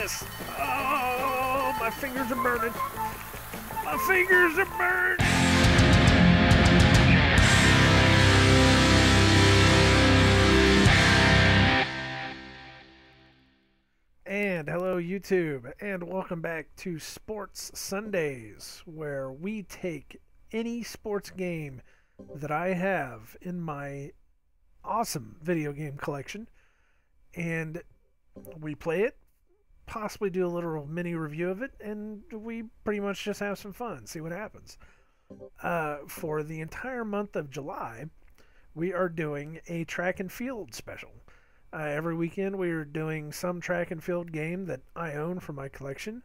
this. Oh, my fingers are burning. My fingers are burned. And hello YouTube, and welcome back to Sports Sundays, where we take any sports game that I have in my awesome video game collection and we play it, possibly do a little mini review of it, and we pretty much just have some fun, see what happens. For the entire month of July, we are doing a track and field special. Every weekend we are doing some track and field game that I own for my collection,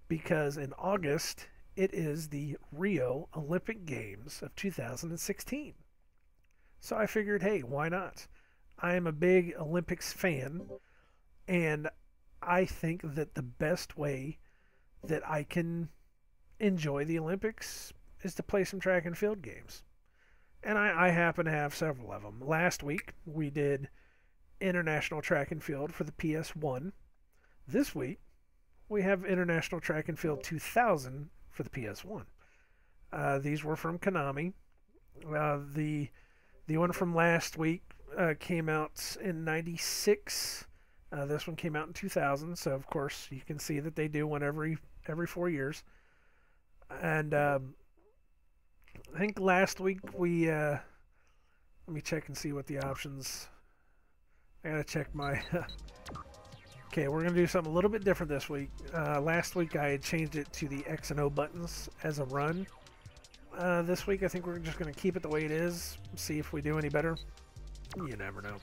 because in August it is the Rio Olympic Games of 2016. So I figured, hey, why not? I am a big Olympics fan, and I think that the best way that I can enjoy the Olympics is to play some track and field games. And I happen to have several of them. Last week we did International Track and Field for the PS1. This week we have International Track and Field 2000 for the PS1. These were from Konami. The one from last week came out in '96. This one came out in 2000. So of course you can see that they do one every 4 years. And I think last week we let me check and see what the options. I gotta check my. Okay, we're gonna do something a little bit different this week. Last week I had changed it to the X and O buttons as a run. This week I think we're just gonna keep it the way it is. See if we do any better. You never know.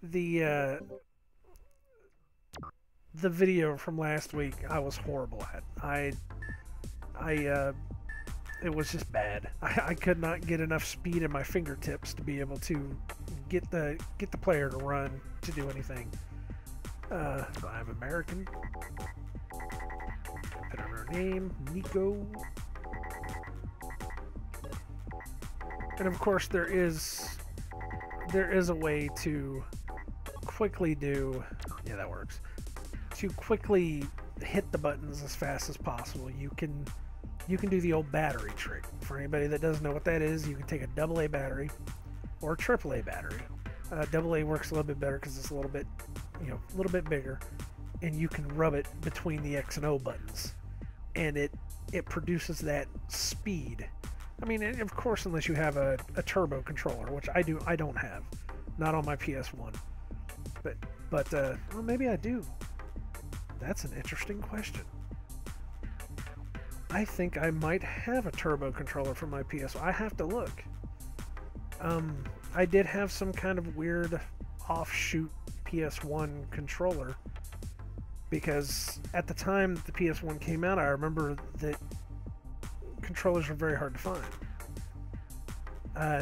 The video from last week I was horrible at. It was just bad. I could not get enough speed in my fingertips to be able to get the player to run to do anything. I'm American. Put on our name, Nico. And of course there is a way to quickly do, yeah, that works. To quickly hit the buttons as fast as possible. You can do the old battery trick. For anybody that doesn't know what that is, you can take a AA battery or a AAA battery. AA works a little bit better because it's a little bit bigger, and you can rub it between the X and O buttons, and it produces that speed. I mean, of course, unless you have a turbo controller, which I don't have, not on my PS1. But well, maybe I do. That's an interesting question. I think I might have a turbo controller for my PS1. I have to look. I did have some kind of weird offshoot PS1 controller, because at the time that the PS1 came out, I remember that controllers were very hard to find.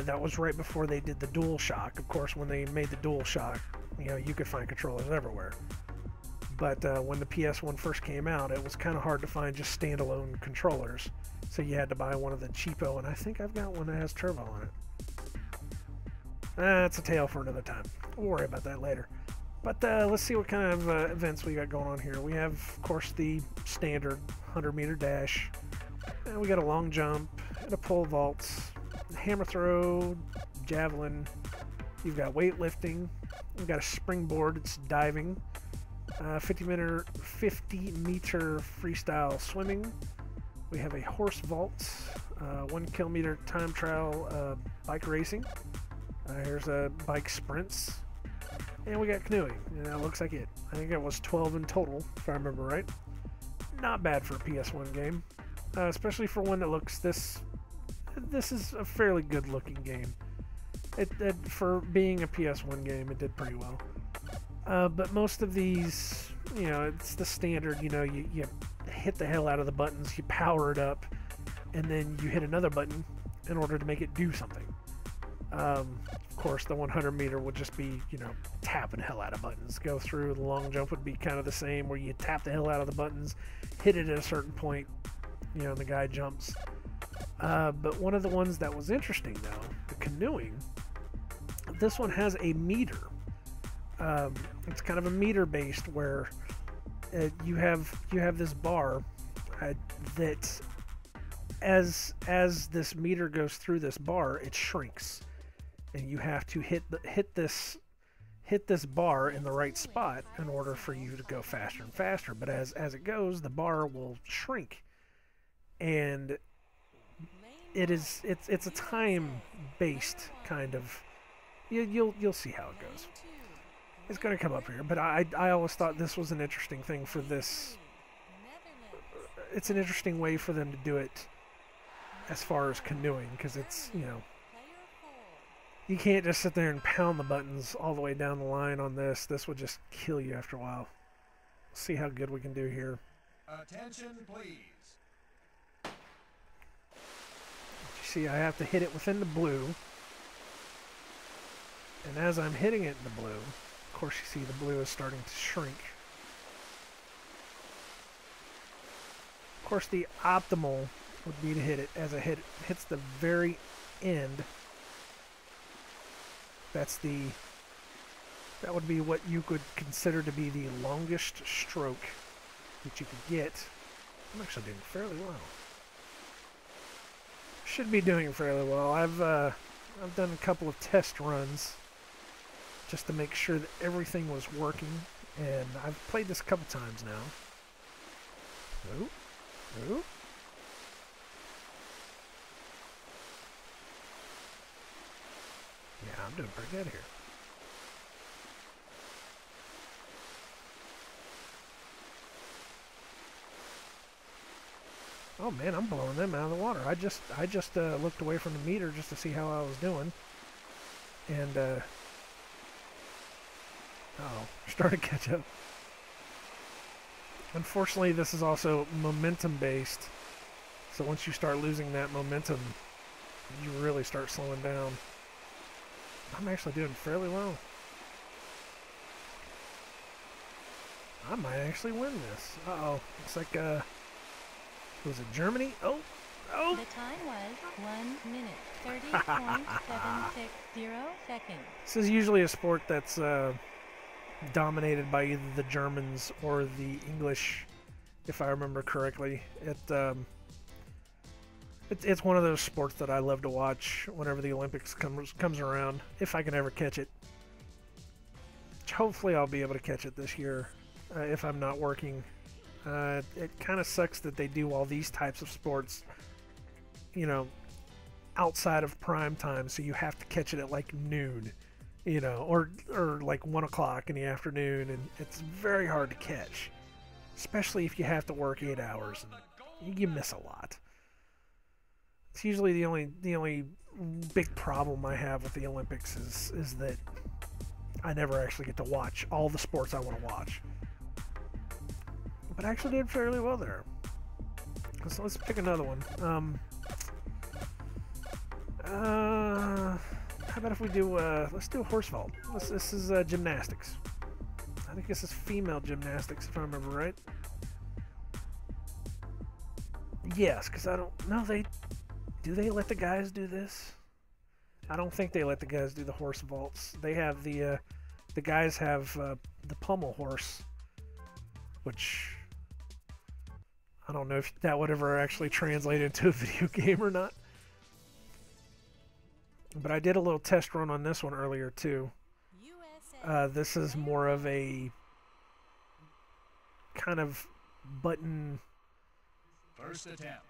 That was right before they did the DualShock. Of course, when they made the DualShock, you could find controllers everywhere. But when the PS1 first came out, it was kind of hard to find just standalone controllers. So you had to buy one of the cheapo, and I think I've got one that has turbo on it. That's a tale for another time. We'll worry about that later. But let's see what kind of events we got going on here. We have, of course, the standard 100-meter dash. And we got a long jump, and a pole vault, hammer throw, javelin. You've got weightlifting. We've got a springboard. It's diving. 50-meter freestyle swimming. We have a horse vault, 1 kilometer time trial bike racing. Here's a bike sprints, and we got canoeing. And that looks like it. I think it was 12 in total, if I remember right. Not bad for a PS1 game, especially for one that looks this. This is a fairly good-looking game. For being a PS1 game, it did pretty well. But most of these, it's the standard, you hit the hell out of the buttons, you power it up, and then you hit another button in order to make it do something. Of course, the 100-meter would just be, tapping the hell out of buttons. Go through. The long jump would be kind of the same, where you tap the hell out of the buttons, hit it at a certain point, the guy jumps. But one of the ones that was interesting, though, the canoeing, this one has a meter It's kind of a meter based where you have this bar that as this meter goes through this bar, it shrinks, and you have to hit this bar in the right spot in order for you to go faster and faster. But as it goes, the bar will shrink, and it's a time based kind of. You'll see how it goes. It's going to come up here, but I always thought this was an interesting thing for this. It's an interesting way for them to do it as far as canoeing, because it's, you know, you can't just sit there and pound the buttons all the way down the line on this. This would just kill you after a while. Let's see how good we can do here. Attention, please. You see, I have to hit it within the blue. And as I'm hitting it in the blue, of course you see the blue is starting to shrink. Of course the optimal would be to hit it as it hits the very end. That would be what you could consider to be the longest stroke that you could get. I'm actually doing fairly well. Should be doing fairly well. I've done a couple of test runs just to make sure that everything was working, and I've played this a couple times now. Ooh. Ooh. Yeah, I'm doing pretty good here. Oh man, I'm blowing them out of the water. I just looked away from the meter just to see how I was doing, and starting to catch up. Unfortunately, this is also momentum based, so once you start losing that momentum, you really start slowing down. I'm actually doing fairly well. I might actually win this. Uh-oh. Looks like, was it Germany? Oh! Oh! The time was 1 minute, 30.760 seconds. This is usually a sport that's dominated by either the Germans or the English, if I remember correctly. It's one of those sports that I love to watch whenever the Olympics comes around, if I can ever catch it. Hopefully I'll be able to catch it this year if I'm not working. It kind of sucks that they do all these types of sports, you know, outside of prime time, so you have to catch it at like noon, you know, or like 1 o'clock in the afternoon, and it's very hard to catch, especially if you have to work 8 hours, and you miss a lot. It's usually the only big problem I have with the Olympics is that I never actually get to watch all the sports I want to watch. But I actually did fairly well there. So let's pick another one. How about if we do, let's do a horse vault. This is gymnastics. I think this is female gymnastics, if I remember right. Yes, because I don't know, do they let the guys do this? I don't think they let the guys do the horse vaults. They have the guys have the pommel horse, which I don't know if that would ever actually translate into a video game or not. But I did a little test run on this one earlier too. This is more of a kind of button. First attempt.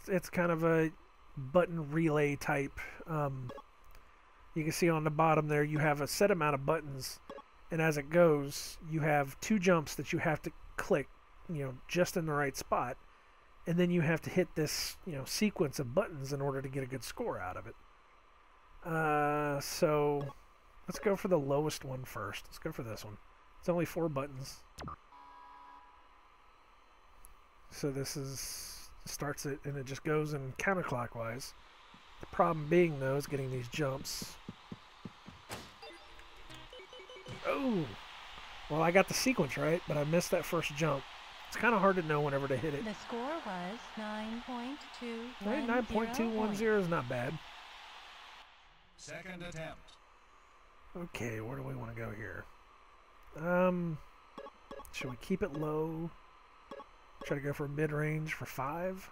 It's kind of a button relay type. You can see on the bottom there you have a set amount of buttons, and as it goes you have 2 jumps that you have to click, you know, just in the right spot, and then you have to hit this, you know, sequence of buttons in order to get a good score out of it. So let's go for the lowest one first. Let's go for this one. It's only 4 buttons. So this starts it, and it just goes in counterclockwise. The problem being, though, is getting these jumps. Oh! Well, I got the sequence right, but I missed that first jump. It's kind of hard to know whenever to hit it. The score was 9.210. 9.210 is not bad. Second attempt. Okay, where do we want to go here? Should we keep it low? Try to go for mid-range for 5?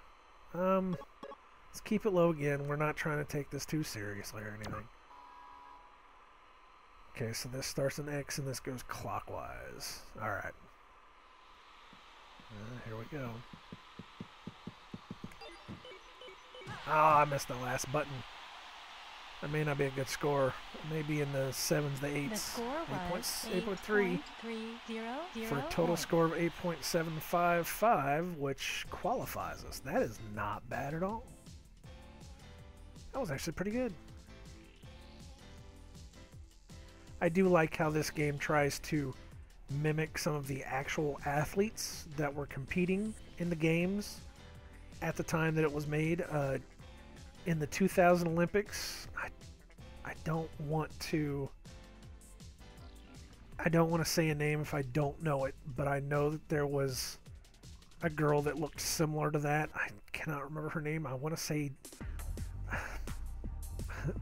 Let's keep it low again. We're not trying to take this too seriously or anything. Okay, so this starts in X and this goes clockwise. Alright. Here we go. Ah, I missed the last button. That may not be a good score. Maybe in the 7s, the 8s. The score was 8.3 for a total score of 8.755, which qualifies us. That is not bad at all. That was actually pretty good. I do like how this game tries to mimic some of the actual athletes that were competing in the games at the time that it was made. In the 2000 Olympics, I don't want to say a name if I don't know it, but I know that there was a girl that looked similar to that. I cannot remember her name. I want to say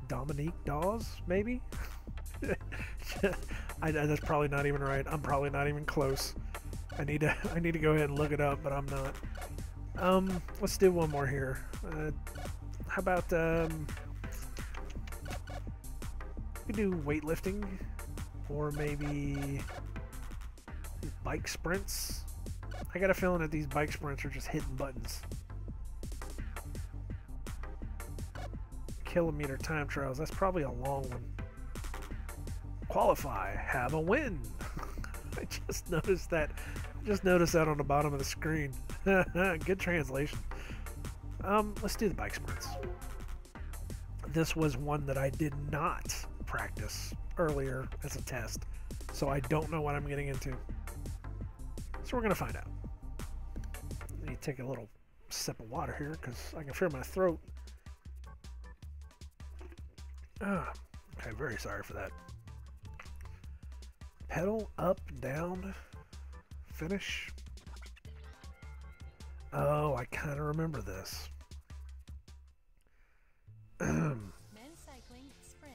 Dominique Dawes, maybe? That's probably not even right. I'm probably not even close. I need to go ahead and look it up, but I'm not. Let's do one more here. How about we do weightlifting, or maybe bike sprints. I got a feeling that these bike sprints are just hitting buttons. Kilometer time trials. That's probably a long one. Qualify. Have a win. I just noticed that. Just noticed that on the bottom of the screen. Good translation. Let's do the bike sprints. This was one that I did not practice earlier as a test, so I don't know what I'm getting into. So we're going to find out. I need to take a little sip of water here because I can feel my throat. Okay, very sorry for that. Pedal up, down, finish. Oh, I kind of remember this. Men's cycling sprint.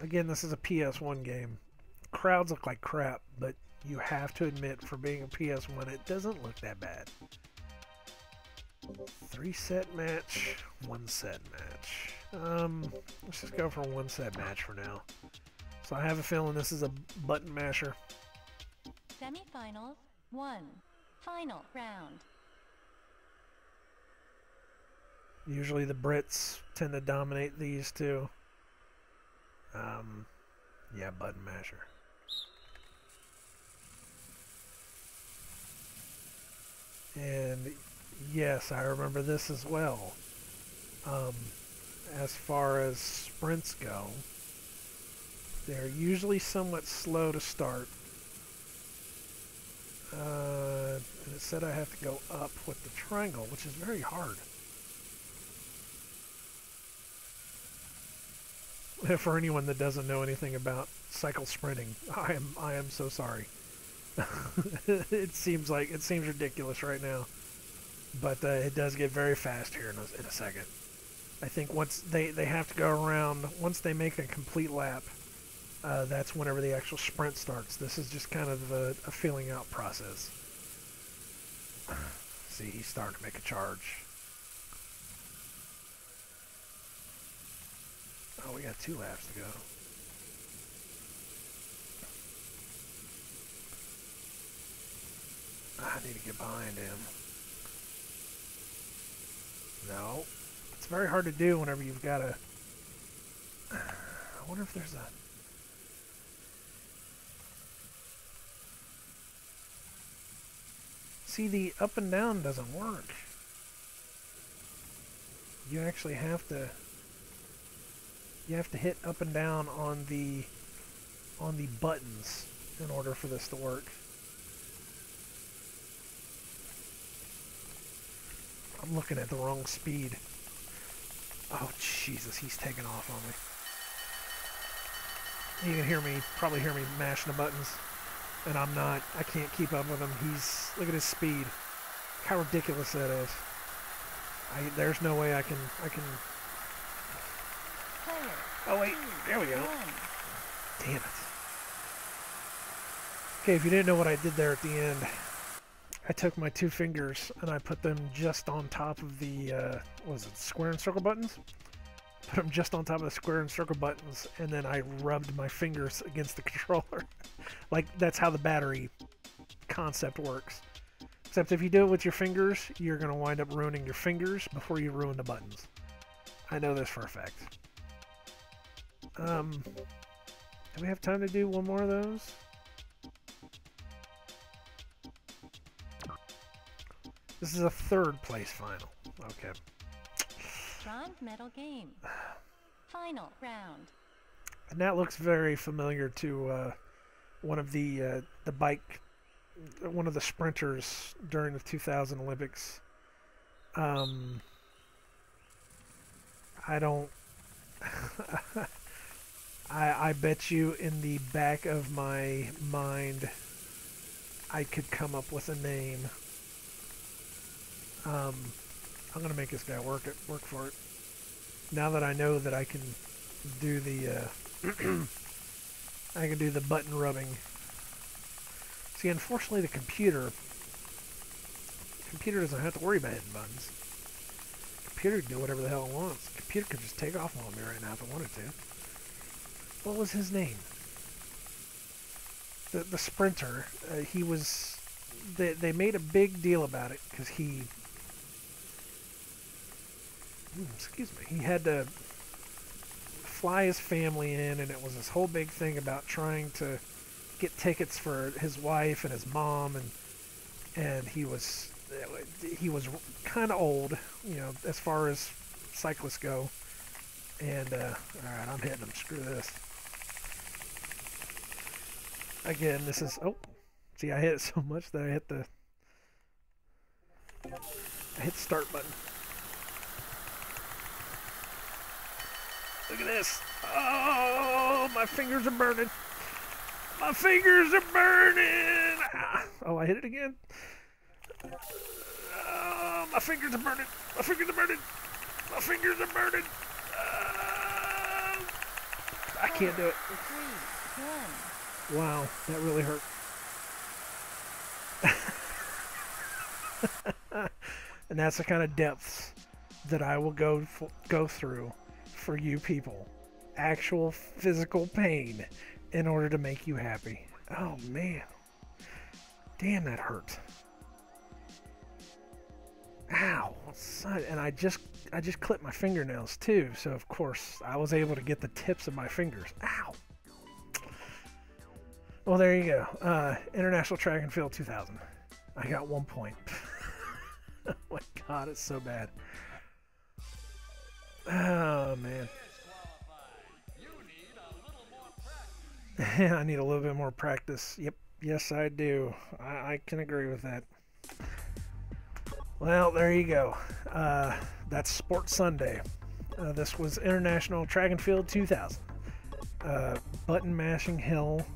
Again, this is a PS1 game. Crowds look like crap, but you have to admit, for being a PS1, it doesn't look that bad. 3-set match, 1-set match. Let's just go for a 1-set match for now. So I have a feeling this is a button masher. Semifinals 1. Final round. Usually the Brits tend to dominate these two. Yeah, button masher. And yes, I remember this as well. As far as sprints go, they're usually somewhat slow to start. And it said I have to go up with the triangle, which is very hard. For anyone that doesn't know anything about cycle sprinting, I am so sorry. It seems ridiculous right now, but it does get very fast here in a second. I think once they have to go around, once they make a complete lap, that's whenever the actual sprint starts. This is just kind of a feeling out process. See, he's starting to make a charge. Oh, we got 2 laps to go. I need to get behind him. No. It's very hard to do whenever you've got a... I wonder if there's a... See, the up and down doesn't work. You actually have to... You have to hit up and down on the buttons in order for this to work. I'm looking at the wrong speed. Oh Jesus, he's taking off on me. You can hear me, probably hear me mashing the buttons, and I'm not. I can't keep up with him. Look at his speed. How ridiculous that is. There's no way I can. Player. Oh, wait. There we go. 1. Damn it. Okay, if you didn't know what I did there at the end, I took my 2 fingers and I put them just on top of the, what was it, square and circle buttons? Put them just on top of the square and circle buttons, and then I rubbed my fingers against the controller. Like, that's how the battery concept works. Except if you do it with your fingers, you're going to wind up ruining your fingers before you ruin the buttons. I know this for a fact. Do we have time to do one more of those? This is a 3rd place final. Okay. Bronze medal game. Final round. And that looks very familiar to one of the bike, one of the sprinters during the 2000 Olympics. I don't. I bet you in the back of my mind, I could come up with a name. I'm gonna make this guy work for it. Now that I know that I can do the I can do the button rubbing. See, unfortunately, the computer doesn't have to worry about hitting buttons. The computer can do whatever the hell it wants. The computer could just take off on me right now if it wanted to. What was his name? The sprinter. He was. They made a big deal about it because he. Excuse me. He had to fly his family in, and it was this whole big thing about trying to get tickets for his wife and his mom, and he was kind of old, you know, as far as cyclists go. And all right, I'm hitting him. Screw this. Again, this is see, I hit it so much that I hit the start button. Look at this. Oh, my fingers are burning. My fingers are burning. Ah. Oh, I hit it again. Oh, my fingers are burning. My fingers are burning. My fingers are burning. I can't do it. 3, 1. Wow, that really hurt. And that's the kind of depths that I will go through for you people. Actual physical pain in order to make you happy. Oh man. Damn, that hurt. Ow. And I just clipped my fingernails too, so of course I was able to get the tips of my fingers. Ow. Well, there you go. International Track and Field 2000. I got 1 point. Oh my god, it's so bad. Oh man. I need a little bit more practice. Yep. Yes, I do. I can agree with that. Well, there you go. That's Sports Sunday. This was International Track and Field 2000. Button mashing hell.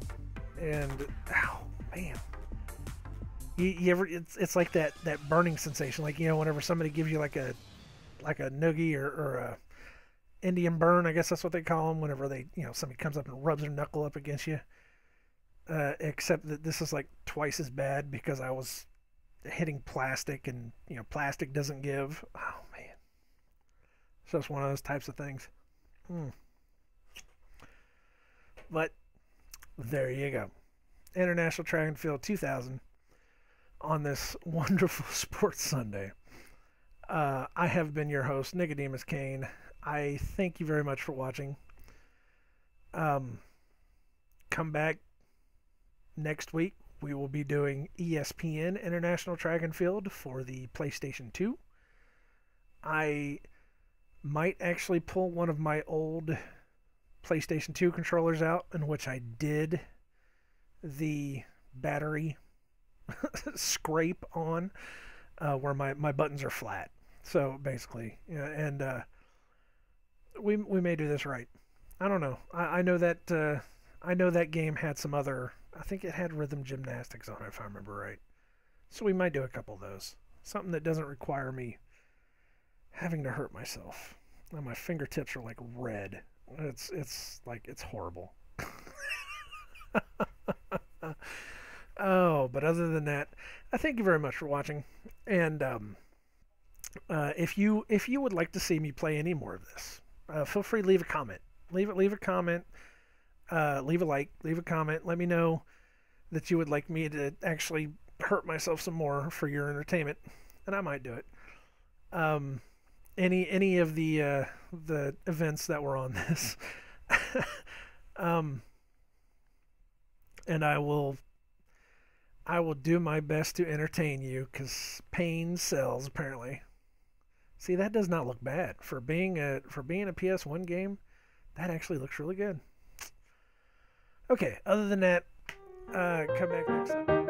And, ow, man. You ever, it's like that burning sensation. Like, you know, whenever somebody gives you like a noogie or a Indian burn, I guess that's what they call them, whenever they, you know, somebody comes up and rubs their knuckle up against you. Except that this is like twice as bad because I was hitting plastic, and, you know, plastic doesn't give. Oh, man. So it's one of those types of things. But there you go. International Track and Field 2000 on this wonderful Sports Sunday. I have been your host, Nicodemoscain. I thank you very much for watching. Come back next week. We will be doing ESPN International Track and Field for the PlayStation 2. I might actually pull one of my old PlayStation 2 controllers out, in which I did the battery scrape on where my buttons are flat. So basically, and we may do this right. I don't know. I know that game had some other. I think it had rhythm gymnastics on it, if I remember right. So we might do a couple of those. Something that doesn't require me having to hurt myself. Now my fingertips are like red. It's like it's horrible. Oh, but other than that, I thank you very much for watching. And if you would like to see me play any more of this, feel free to leave a comment. Leave a comment. Leave a like. Leave a comment. Let me know that you would like me to actually hurt myself some more for your entertainment, and I might do it. Any of the events that were on this, and I will do my best to entertain you, because pain sells apparently. See, that does not look bad for being a PS1 game. That actually looks really good. Okay, other than that, come back next time.